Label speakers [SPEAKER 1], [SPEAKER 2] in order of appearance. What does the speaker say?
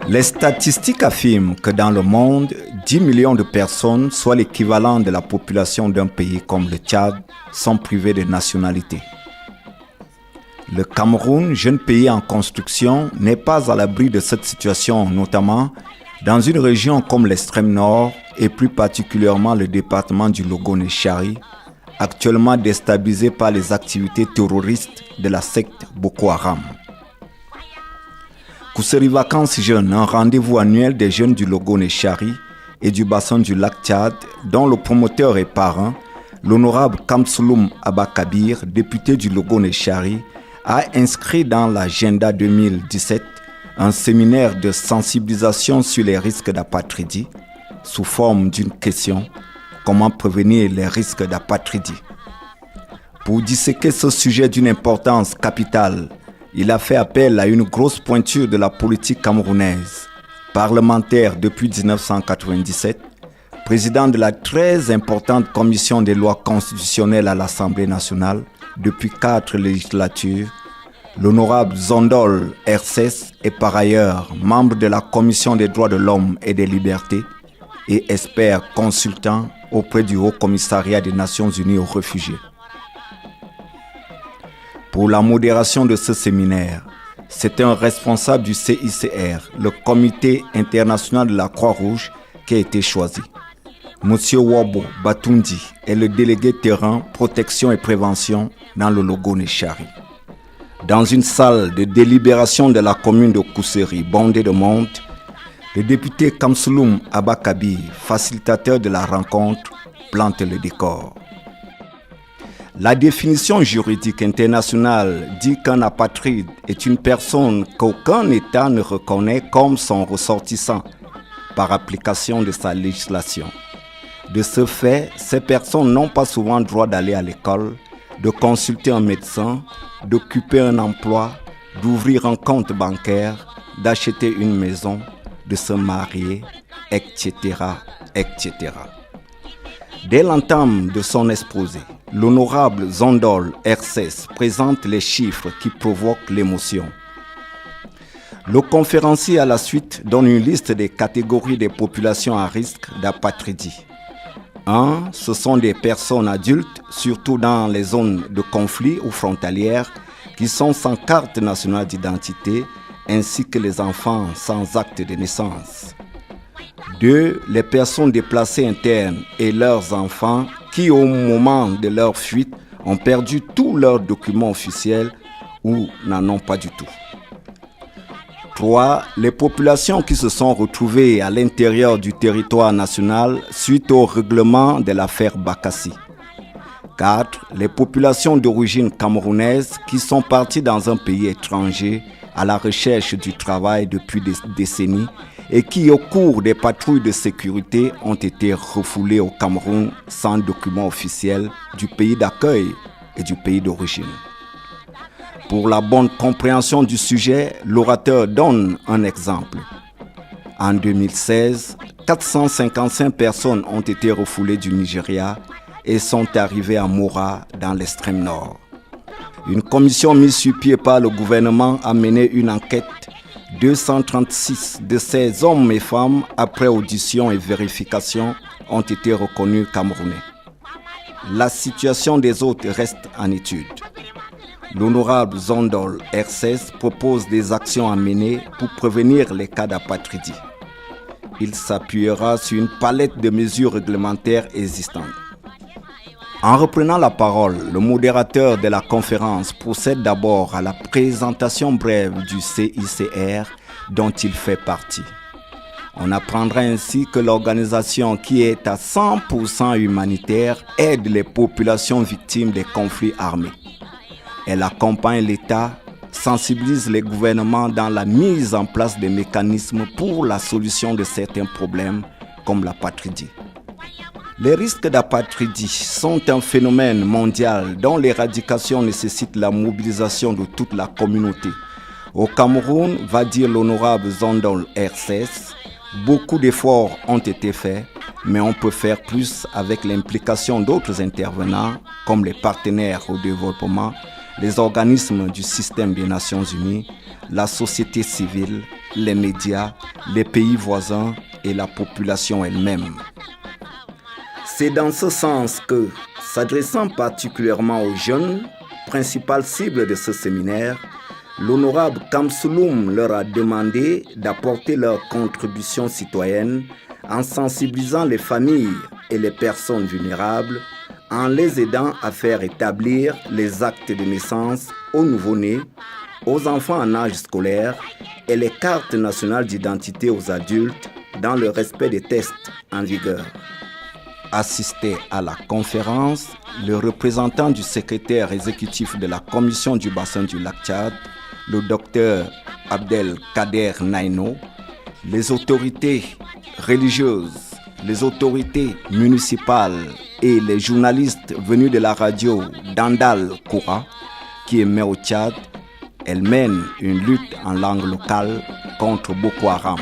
[SPEAKER 1] Les statistiques affirment que dans le monde, 10 millions de personnes, soit l'équivalent de la population d'un pays comme le Tchad, sont privées de nationalité. Le Cameroun, jeune pays en construction, n'est pas à l'abri de cette situation, notamment dans une région comme l'extrême nord et plus particulièrement le département du Logone-Chari, actuellement déstabilisé par les activités terroristes de la secte Boko Haram. Kousséri Vacances Jeunes, un rendez-vous annuel des jeunes du Logone-Chari et du bassin du lac Tchad, dont le promoteur et parrain, l'honorable Kamsouloum Abba Kabir, député du Logone-Chari, a inscrit dans l'agenda 2017 un séminaire de sensibilisation sur les risques d'apatridie sous forme d'une question: comment prévenir les risques d'apatridie? Pour disséquer ce sujet d'une importance capitale, il a fait appel à une grosse pointure de la politique camerounaise. Parlementaire depuis 1997, président de la très importante commission des lois constitutionnelles à l'Assemblée nationale depuis 4 législatures, l'honorable Zondol RCS est par ailleurs membre de la commission des droits de l'homme et des libertés et expert consultant auprès du Haut Commissariat des Nations Unies aux réfugiés. Pour la modération de ce séminaire, c'est un responsable du CICR, le Comité international de la Croix-Rouge, qui a été choisi. Monsieur Wabo Batundi est le délégué terrain protection et prévention dans le Logone-Chari. Dans une salle de délibération de la commune de Kousséri, bondée de monde, le député Kamsouloum Abba Kabir, facilitateur de la rencontre, plante le décor. La définition juridique internationale dit qu'un apatride est une personne qu'aucun État ne reconnaît comme son ressortissant par application de sa législation. De ce fait, ces personnes n'ont pas souvent droit d'aller à l'école, de consulter un médecin, d'occuper un emploi, d'ouvrir un compte bancaire, d'acheter une maison, de se marier, etc., etc. Dès l'entame de son exposé, l'honorable Zondol RCS présente les chiffres qui provoquent l'émotion. Le conférencier à la suite donne une liste des catégories des populations à risque d'apatridie. 1. Ce sont des personnes adultes, surtout dans les zones de conflit ou frontalières, qui sont sans carte nationale d'identité, ainsi que les enfants sans acte de naissance. 2. Les personnes déplacées internes et leurs enfants qui, au moment de leur fuite, ont perdu tous leurs documents officiels ou n'en ont pas du tout. 3. Les populations qui se sont retrouvées à l'intérieur du territoire national suite au règlement de l'affaire Bakassi. 4. Les populations d'origine camerounaise qui sont parties dans un pays étranger à la recherche du travail depuis des décennies et qui, au cours des patrouilles de sécurité, ont été refoulés au Cameroun sans document officiel du pays d'accueil et du pays d'origine. Pour la bonne compréhension du sujet, l'orateur donne un exemple. En 2016, 455 personnes ont été refoulées du Nigeria et sont arrivées à Mora dans l'extrême nord. Une commission mise sur pied par le gouvernement a mené une enquête. 236 de ces hommes et femmes, après audition et vérification, ont été reconnus camerounais. La situation des autres reste en étude. L'honorable Zondol RCS propose des actions à mener pour prévenir les cas d'apatridie. Il s'appuiera sur une palette de mesures réglementaires existantes. En reprenant la parole, le modérateur de la conférence procède d'abord à la présentation brève du CICR dont il fait partie. On apprendra ainsi que l'organisation qui est à 100% humanitaire aide les populations victimes des conflits armés. Elle accompagne l'État, sensibilise les gouvernements dans la mise en place des mécanismes pour la solution de certains problèmes comme l'apatridie. Les risques d'apatridie sont un phénomène mondial dont l'éradication nécessite la mobilisation de toute la communauté. Au Cameroun, va dire l'honorable Zondol RCS, beaucoup d'efforts ont été faits, mais on peut faire plus avec l'implication d'autres intervenants comme les partenaires au développement, les organismes du système des Nations Unies, la société civile, les médias, les pays voisins et la population elle-même. C'est dans ce sens que, s'adressant particulièrement aux jeunes, principale cible de ce séminaire, l'honorable Kamsouloum leur a demandé d'apporter leur contribution citoyenne en sensibilisant les familles et les personnes vulnérables, en les aidant à faire établir les actes de naissance aux nouveau-nés, aux enfants en âge scolaire et les cartes nationales d'identité aux adultes dans le respect des tests en vigueur. Assisté à la conférence, le représentant du secrétaire exécutif de la commission du bassin du lac Tchad, le docteur Abdelkader Naino, les autorités religieuses, les autorités municipales et les journalistes venus de la radio Dandal Koura, qui émet au Tchad. Elle mène une lutte en langue locale contre Boko Haram.